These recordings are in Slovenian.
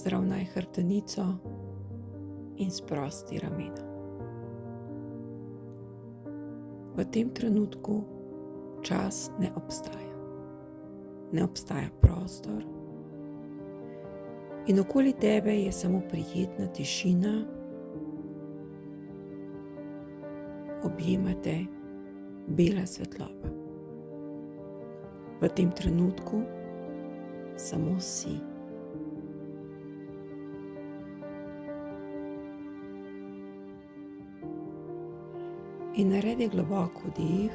Zravnaj hrbtenico in sprosti ramena. V tem trenutku čas ne obstaja. Ne obstaja prostor in okoli tebe je samo prijetna tišina. Objemate bela svetloba. V tem trenutku samo si. In naredi globok vdih,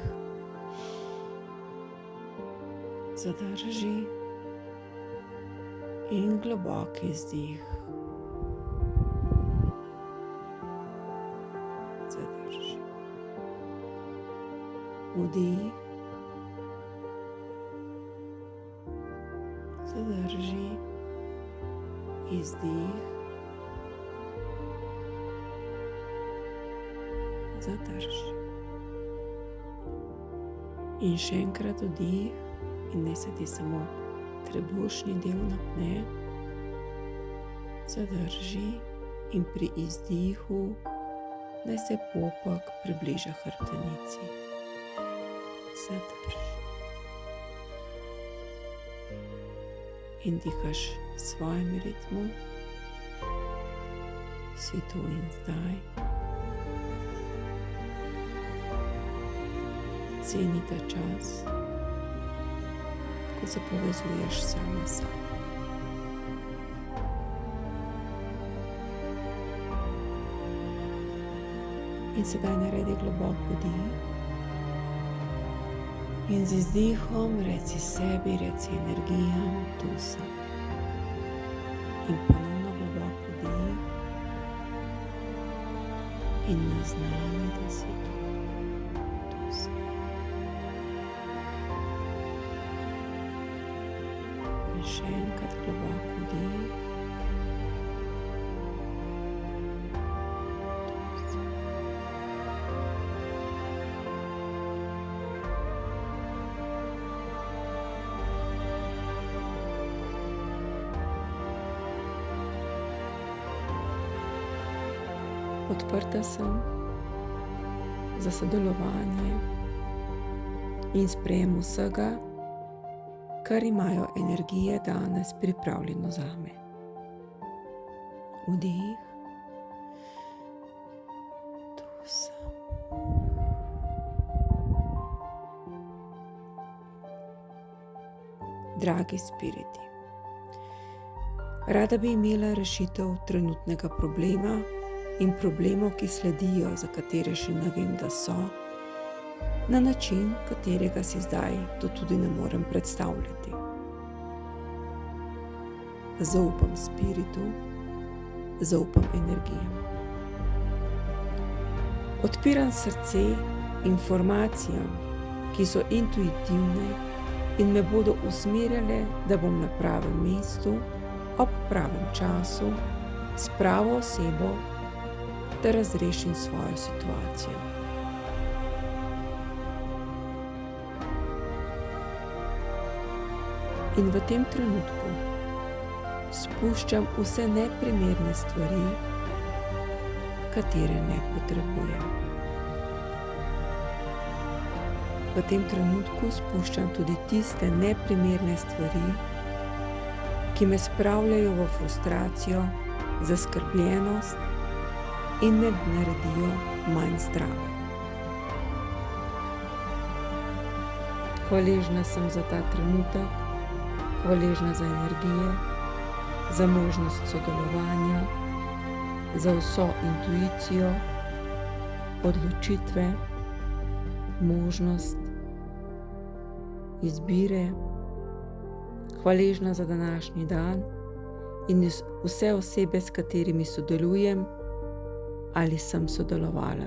zadrži in globok izdih. Zadrži. Vdih, zadrži, izdih, zadrži. In še enkrat vdih in naj se ti samo trebušni del napne. Zadrži in pri izdihu naj se popek približa hrbtenici. Zadrži. In dihaš v svojem ritmu. Si tu in zdaj. Ceni ta čas, ko se povezuješ sama s sabo. In sedaj naredi globok vdih in z izdihom reci sebi, reci energijam, tu sem. In ponovno globok vdih in naznani, da si tu. Tu sem. In še enkrat globok vdih. Odprta sem za sodelovanje in sprejem vsega, kar imajo energije danes pripravljeno zame. Vdih. Tu sem. Dragi spiriti, rada bi imela rešitev trenutnega problema in problemov, ki sledijo, za katere še ne vem, da so, na način, katerega si zdaj to tudi ne morem predstavljati. Zaupam spiritu, zaupam energijam. Odpiram srce informacijam, ki so intuitivne in me bodo usmerjale, da bom na pravem mestu, ob pravem času, s pravo osebo, da razrešim svojo situacijo. In v tem trenutku spuščam vse neprimerne stvari, katere ne potrebujem. V tem trenutku spuščam tudi tiste neprimerne stvari, ki me spravljajo v frustracijo, zaskrbljenost in me naredijo manj zdrave. Hvaležna sem za ta trenutek, hvaležna za energije, za možnost sodelovanja, za vso intuicijo, odločitve, možnost izbire. Hvaležna za današnji dan in vse osebe, s katerimi sodelujem ali sem sodelovala.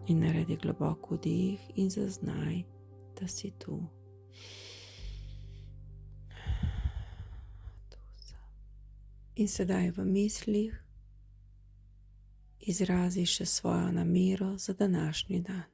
In naredi globok vdih in zaznaj, da si tu. In sedaj v mislih izrazi še svojo namero za današnji dan.